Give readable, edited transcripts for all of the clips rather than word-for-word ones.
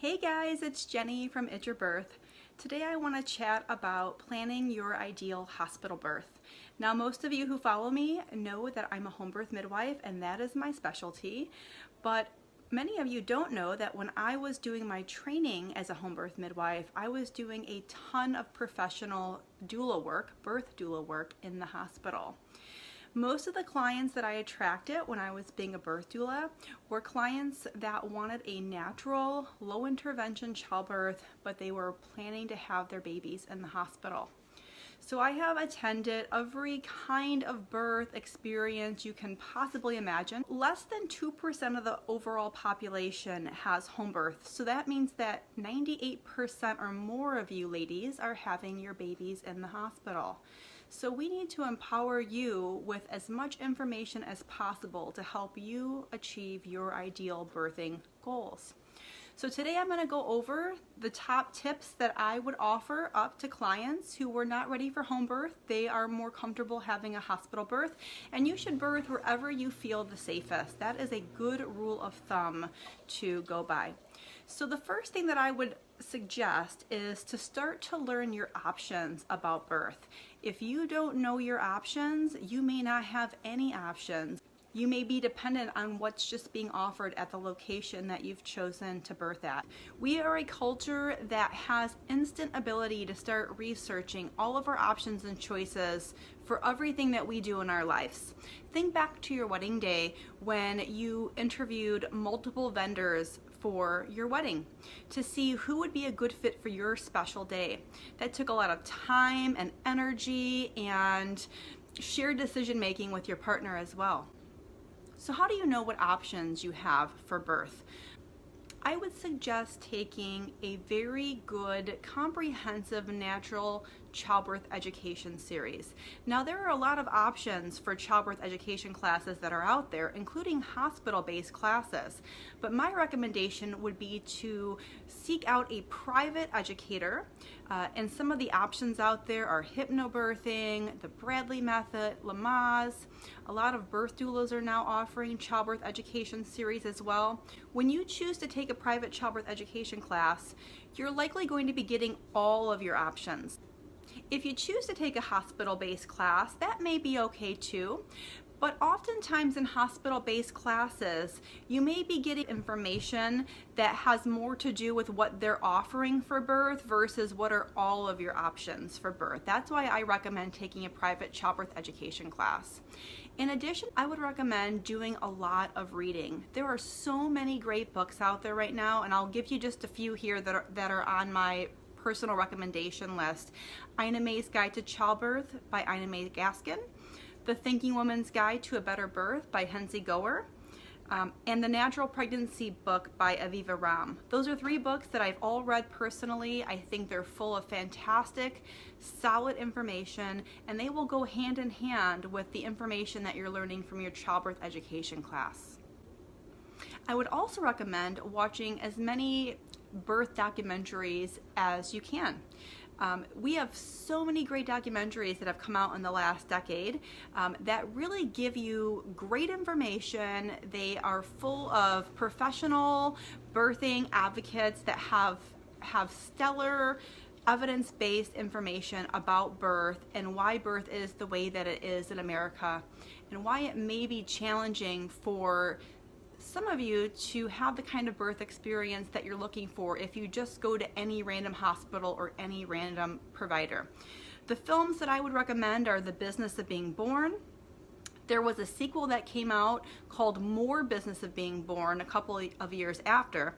Hey guys, it's Jenny from It's Your Birth. Today I want to chat about planning your ideal hospital birth. Now most of you who follow me know that I'm a home birth midwife and that is my specialty, but many of you don't know that when I was doing my training as a home birth midwife, I was doing a ton of professional doula work, birth doula work in the hospital. Most of the clients that I attracted when I was being a birth doula were clients that wanted a natural, low intervention childbirth, but they were planning to have their babies in the hospital. So I have attended every kind of birth experience you can possibly imagine. Less than 2% of the overall population has home birth. So that means that 98% or more of you ladies are having your babies in the hospital. So we need to empower you with as much information as possible to help you achieve your ideal birthing goals. So today I'm going to go over the top tips that I would offer up to clients who were not ready for home birth. They are more comfortable having a hospital birth, and you should birth wherever you feel the safest. That is a good rule of thumb to go by. So the first thing that I would suggest is to start to learn your options about birth. If you don't know your options, you may not have any options. You may be dependent on what's just being offered at the location that you've chosen to birth at. We are a culture that has instant ability to start researching all of our options and choices for everything that we do in our lives. Think back to your wedding day when you interviewed multiple vendors for your wedding to see who would be a good fit for your special day. That took a lot of time and energy and shared decision making with your partner as well. So how do you know what options you have for birth? I would suggest taking a very good, comprehensive, natural childbirth education series. Now there are a lot of options for childbirth education classes that are out there, including hospital-based classes. But my recommendation would be to seek out a private educator. And some of the options out there are hypnobirthing, the Bradley method, Lamaze. A lot of birth doulas are now offering childbirth education series as well. When you choose to take a private childbirth education class, you're likely going to be getting all of your options. If you choose to take a hospital-based class, that may be okay too. But oftentimes in hospital-based classes, you may be getting information that has more to do with what they're offering for birth versus what are all of your options for birth. That's why I recommend taking a private childbirth education class. In addition, I would recommend doing a lot of reading. There are so many great books out there right now, and I'll give you just a few here that are on my personal recommendation list. Ina May's Guide to Childbirth by Ina May Gaskin, The Thinking Woman's Guide to a Better Birth by Hensi Goer, and The Natural Pregnancy book by Aviva Ram. Those are three books that I've all read personally. I think they're full of fantastic, solid information, and they will go hand in hand with the information that you're learning from your childbirth education class. I would also recommend watching as many birth documentaries as you can. We have so many great documentaries that have come out in the last decade that really give you great information. They are full of professional birthing advocates that have stellar evidence-based information about birth and why birth is the way that it is in America and why it may be challenging for some of you to have the kind of birth experience that you're looking for if you just go to any random hospital or any random provider. The films that I would recommend are The Business of Being Born. There was a sequel that came out called More Business of Being Born a couple of years after.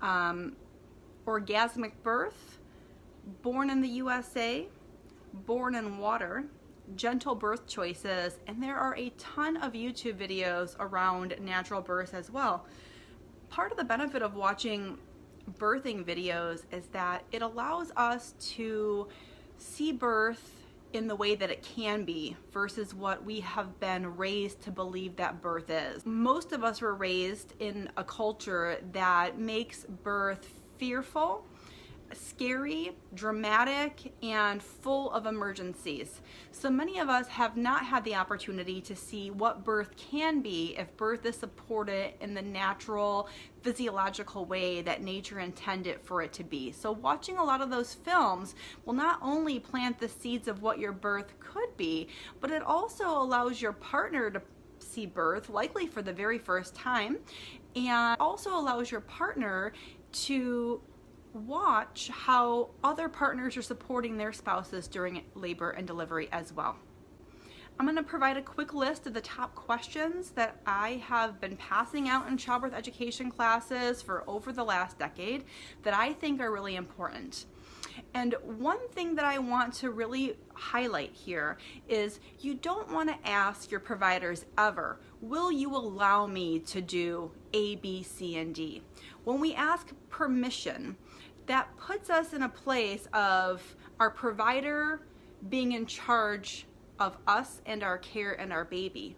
Orgasmic Birth, Born in the USA, Born in Water, Gentle Birth Choices, and there are a ton of YouTube videos around natural births as well. Part of the benefit of watching birthing videos is that it allows us to see birth in the way that it can be versus what we have been raised to believe that birth is. Most of us were raised in a culture that makes birth fearful, scary, dramatic, and full of emergencies. So many of us have not had the opportunity to see what birth can be if birth is supported in the natural, physiological way that nature intended for it to be. So watching a lot of those films will not only plant the seeds of what your birth could be, but it also allows your partner to see birth, likely for the very first time, and also allows your partner to watch how other partners are supporting their spouses during labor and delivery as well. I'm going to provide a quick list of the top questions that I have been passing out in childbirth education classes for over the last decade that I think are really important. And one thing that I want to really highlight here is you don't want to ask your providers ever, will you allow me to do A, B, C, and D? When we ask permission, that puts us in a place of our provider being in charge of us and our care and our baby.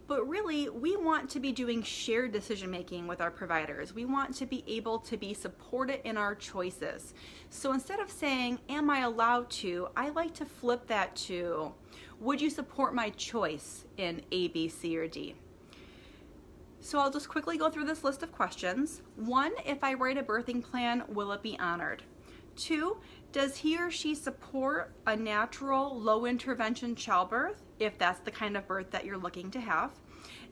But really, we want to be doing shared decision making with our providers. We want to be able to be supported in our choices. So instead of saying, am I allowed to, I like to flip that to, would you support my choice in A, B, C, or D? So I'll just quickly go through this list of questions. 1, if I write a birthing plan, will it be honored? 2, does he or she support a natural, low intervention childbirth, if that's the kind of birth that you're looking to have?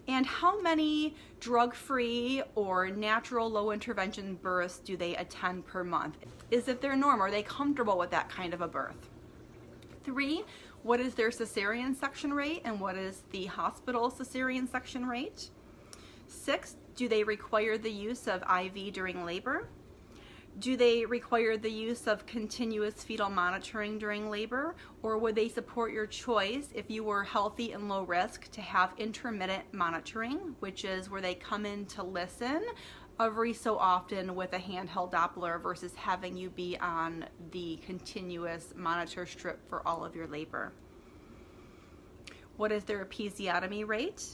And how many drug-free or natural low intervention births do they attend per month? Is it their norm? Are they comfortable with that kind of a birth? 3, what is their cesarean section rate and what is the hospital cesarean section rate? 6, do they require the use of IV during labor? Do they require the use of continuous fetal monitoring during labor, or would they support your choice if you were healthy and low risk to have intermittent monitoring, which is where they come in to listen every so often with a handheld Doppler versus having you be on the continuous monitor strip for all of your labor? What is their episiotomy rate?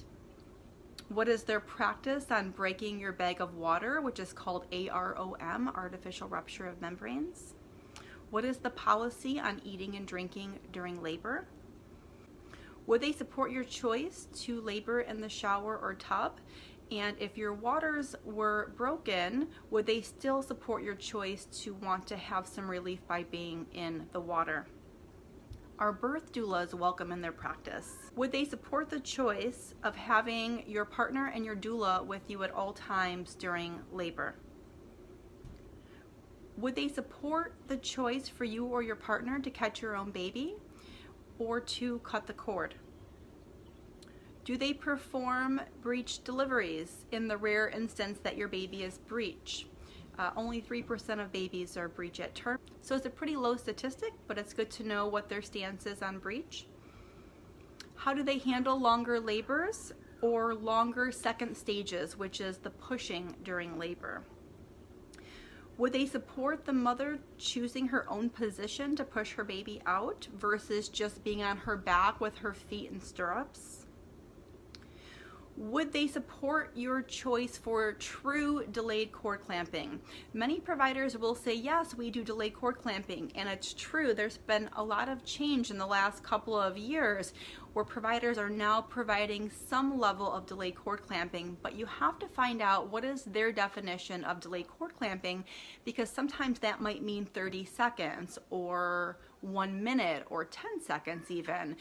What is their practice on breaking your bag of water, which is called AROM, artificial rupture of membranes? What is the policy on eating and drinking during labor? Would they support your choice to labor in the shower or tub? And if your waters were broken, would they still support your choice to want to have some relief by being in the water? Are birth doulas welcome in their practice? Would they support the choice of having your partner and your doula with you at all times during labor? Would they support the choice for you or your partner to catch your own baby or to cut the cord? Do they perform breech deliveries in the rare instance that your baby is breech? Only 3% of babies are breech at term. So it's a pretty low statistic, but it's good to know what their stance is on breech. How do they handle longer labors or longer second stages, which is the pushing during labor? Would they support the mother choosing her own position to push her baby out versus just being on her back with her feet in stirrups? Would they support your choice for true delayed cord clamping? Many providers will say, yes, we do delayed cord clamping, and it's true. There's been a lot of change in the last couple of years where providers are now providing some level of delayed cord clamping, but you have to find out what is their definition of delayed cord clamping, because sometimes that might mean 30 seconds or 1 minute or 10 seconds even.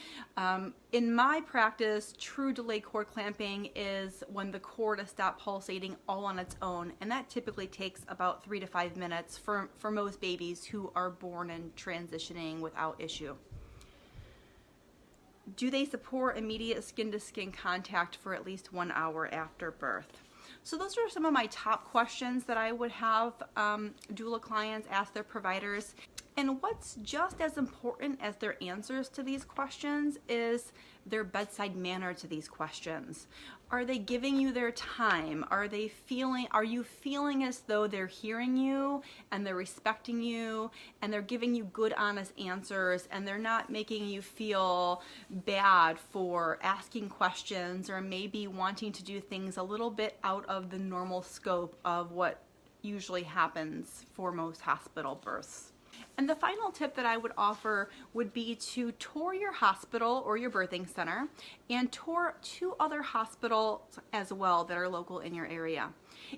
In my practice, true delayed cord clamping is when the cord is stopped pulsating all on its own, and that typically takes about 3 to 5 minutes for most babies who are born and transitioning without issue. Do they support immediate skin-to-skin contact for at least 1 hour after birth? So those are some of my top questions that I would have doula clients ask their providers. And what's just as important as their answers to these questions is their bedside manner to these questions. Are they giving you their time? Are you feeling as though they're hearing you and they're respecting you and they're giving you good, honest answers, and they're not making you feel bad for asking questions or maybe wanting to do things a little bit out of the normal scope of what usually happens for most hospital births. And the final tip that I would offer would be to tour your hospital or your birthing center and tour 2 other hospitals as well that are local in your area.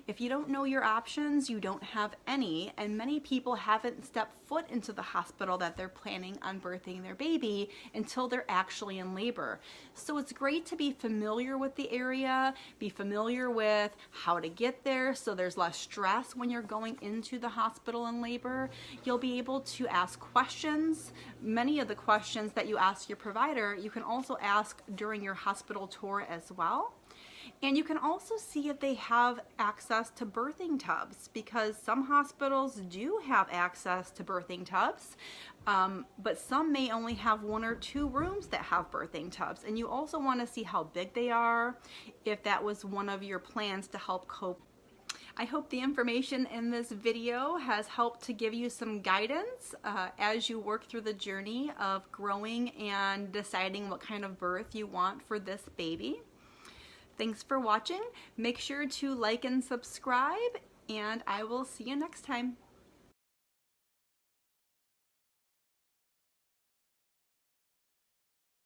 If you don't know your options, you don't have any, and many people haven't stepped foot into the hospital that they're planning on birthing their baby until they're actually in labor. So it's great to be familiar with the area, be familiar with how to get there so there's less stress when you're going into the hospital in labor. You'll be able to ask questions. Many of the questions that you ask your provider, you can also ask during your hospital tour as well. And you can also see if they have access to birthing tubs, because some hospitals do have access to birthing tubs, but some may only have 1 or 2 rooms that have birthing tubs. And you also want to see how big they are, if that was one of your plans to help cope. I hope the information in this video has helped to give you some guidance as you work through the journey of growing and deciding what kind of birth you want for this baby. Thanks for watching. Make sure to like and subscribe, and I will see you next time.